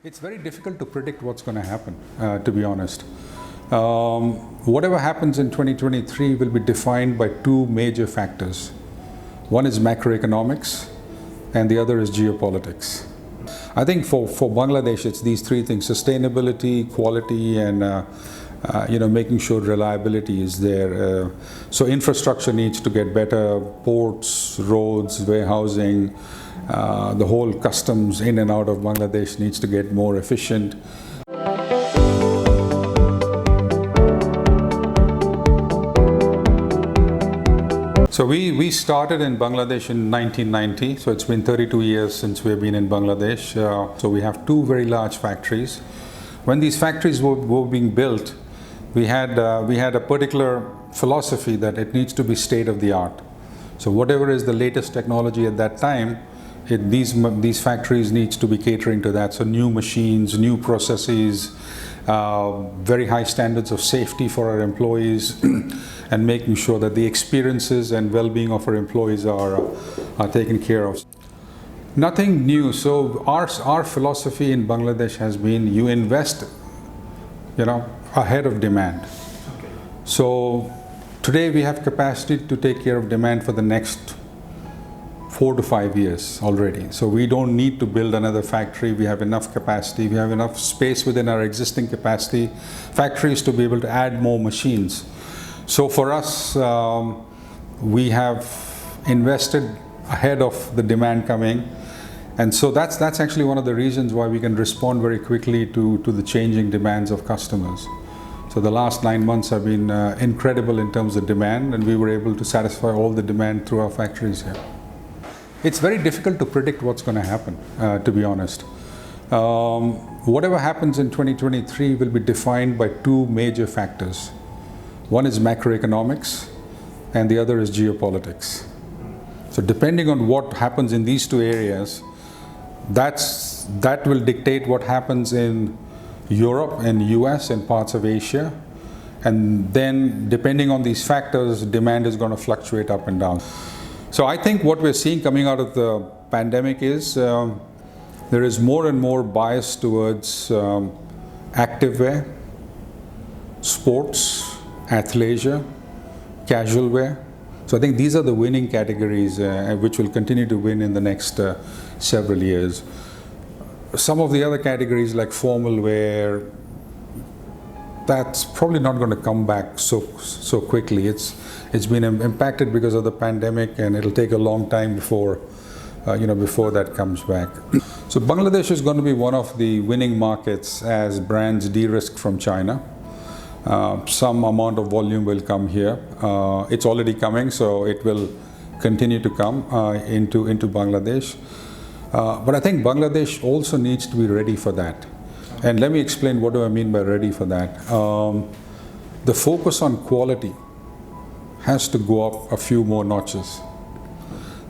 It's very difficult to predict what's going to happen, to be honest. Whatever happens in 2023 will be defined by two major factors. One is macroeconomics and the other is geopolitics. I think for Bangladesh, it's these three things: sustainability, quality, and making sure reliability is there. So infrastructure needs to get better: ports, roads, warehousing. The whole customs in and out of Bangladesh needs to get more efficient. So we started in Bangladesh in 1990, so it's been 32 years since we've been in Bangladesh. So we have two very large factories. When these factories were being built, we had a particular philosophy that it needs to be state of the art. So whatever is the latest technology at that time, these factories needs to be catering to that. So new machines, new processes, very high standards of safety for our employees, and making sure that the experiences and well-being of our employees are taken care of. Nothing new. So our philosophy in Bangladesh has been you invest, ahead of demand. Okay. So today we have capacity to take care of demand for the next 4 to 5 years already. So we don't need to build another factory. We have enough capacity. We have enough space within our existing capacity factories to be able to add more machines. So for us, we have invested ahead of the demand coming. And so that's actually one of the reasons why we can respond very quickly to the changing demands of customers. So the last 9 months have been incredible in terms of demand, and we were able to satisfy all the demand through our factories here. It's very difficult to predict what's going to happen, to be honest. Whatever happens in 2023 will be defined by two major factors. One is macroeconomics and the other is geopolitics. So depending on what happens in these two areas, that will dictate what happens in Europe and US and parts of Asia. And then depending on these factors, demand is going to fluctuate up and down. So I think what we're seeing coming out of the pandemic is there is more and more bias towards activewear, sports, athleisure, casual wear. So I think these are the winning categories which will continue to win in the next several years. Some of the other categories like formal wear, that's probably not going to come back so quickly. It's been impacted because of the pandemic, and it'll take a long time before that comes back. So Bangladesh is going to be one of the winning markets as brands de-risk from China. Some amount of volume will come here. It's already coming, so it will continue to come into Bangladesh. But I think Bangladesh also needs to be ready for that. And let me explain what do I mean by ready for that. The focus on quality has to go up a few more notches.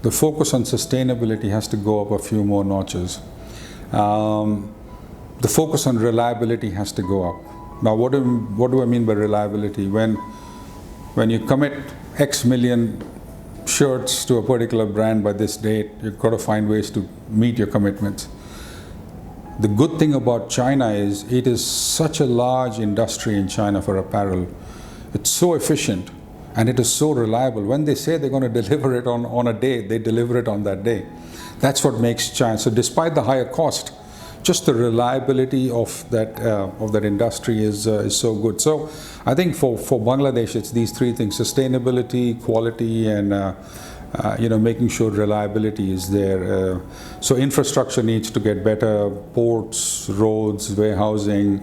The focus on sustainability has to go up a few more notches. The focus on reliability has to go up. Now, what do I mean by reliability? When you commit X million shirts to a particular brand by this date, you've got to find ways to meet your commitments. The good thing about China is it is such a large industry in China for apparel. It's so efficient and it is so reliable. When they say they're going to deliver it on a day, they deliver it on that day. That's what makes China. So despite the higher cost, just the reliability of that industry is so good. So I think for Bangladesh, it's these three things: sustainability, quality, and making sure reliability is there. So infrastructure needs to get better: ports, roads, warehousing.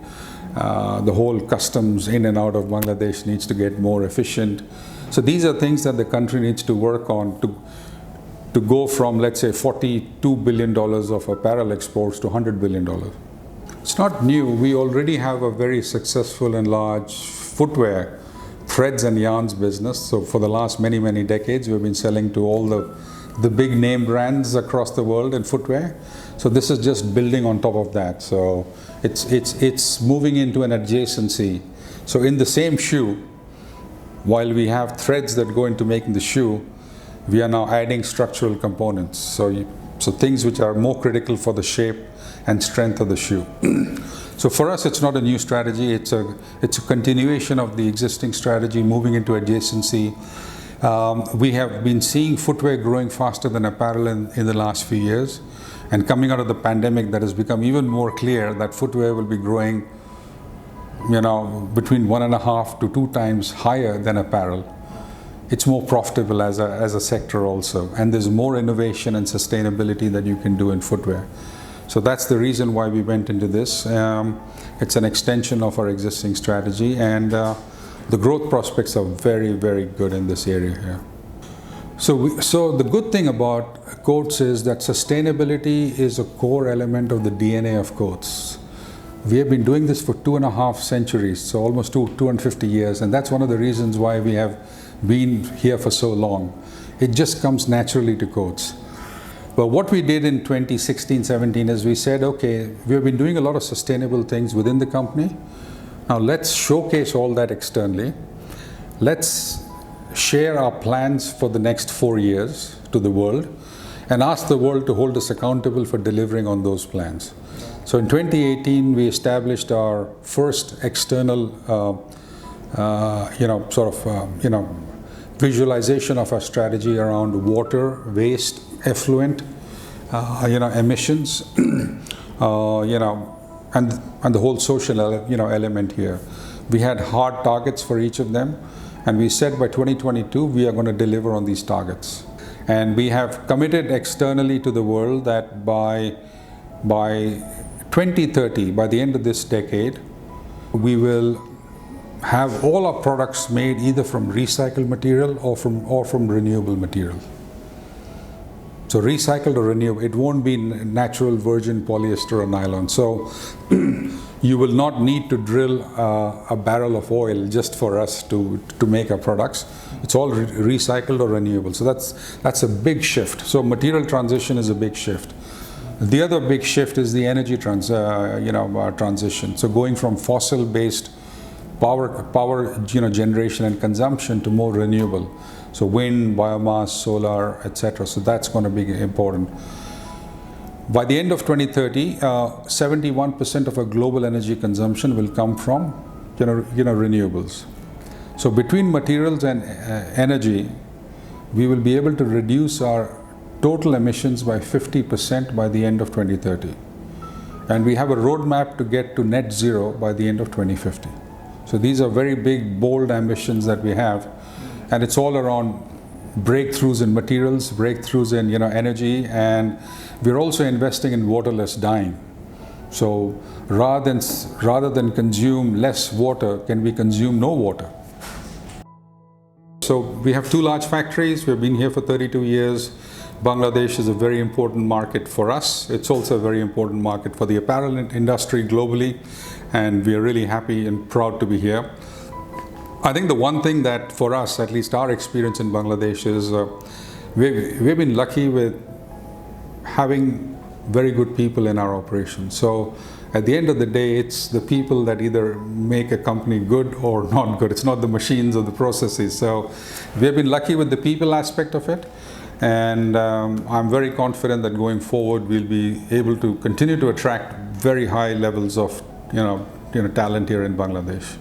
The whole customs in and out of Bangladesh needs to get more efficient. So these are things that the country needs to work on to go from, let's say, $42 billion of apparel exports to $100 billion. It's not new. We already have a very successful and large footwear, threads and yarns business. So for the last many, many decades, we've been selling to all the big name brands across the world in footwear. So this is just building on top of that. So it's moving into an adjacency. So in the same shoe, while we have threads that go into making the shoe, we are now adding structural components. So things which are more critical for the shape and strength of the shoe. So for us, it's not a new strategy. It's a continuation of the existing strategy, moving into adjacency. We have been seeing footwear growing faster than apparel in the last few years. And coming out of the pandemic, that has become even more clear that footwear will be growing, between 1.5 to 2 times higher than apparel. It's more profitable as a sector also. And there's more innovation and sustainability that you can do in footwear. So that's the reason why we went into this. It's an extension of our existing strategy, and the growth prospects are very, very good in this area here. So the good thing about Coats is that sustainability is a core element of the DNA of Coats. We have been doing this for 2.5 centuries, so almost 250 years, and that's one of the reasons why we have been here for so long. It just comes naturally to Coats. But what we did in 2016-17 is we said, okay, we have been doing a lot of sustainable things within the company. Now let's showcase all that externally. Let's share our plans for the next 4 years to the world and ask the world to hold us accountable for delivering on those plans. So in 2018, we established our first external, visualization of our strategy around water, waste, effluent, emissions, and the whole social, element here. We had hard targets for each of them, and we said by 2022 we are going to deliver on these targets. And we have committed externally to the world that by 2030, by the end of this decade, we will have all our products made either from recycled material or from renewable material. So recycled or renewable, it won't be natural virgin polyester or nylon. So you will not need to drill a barrel of oil just for us to make our products. It's all recycled or renewable. So that's a big shift. So material transition is a big shift. The other big shift is the energy transition. So going from fossil-based power generation and consumption to more renewable. So wind, biomass, solar, etc. So that's going to be important. By the end of 2030, 71% of our global energy consumption will come from renewables. So between materials and energy, we will be able to reduce our total emissions by 50% by the end of 2030. And we have a roadmap to get to net zero by the end of 2050. So these are very big, bold ambitions that we have. And it's all around breakthroughs in materials, breakthroughs in energy, and we're also investing in waterless dyeing. So rather than consume less water, can we consume no water? So we have 2 large factories. We've been here for 32 years. Bangladesh is a very important market for us. It's also a very important market for the apparel industry globally, and we are really happy and proud to be here. I think the one thing that for us, at least our experience in Bangladesh, is we've been lucky with having very good people in our operation. So at the end of the day, it's the people that either make a company good or not good. It's not the machines or the processes. So we've been lucky with the people aspect of it. And I'm very confident that going forward, we'll be able to continue to attract very high levels of talent here in Bangladesh.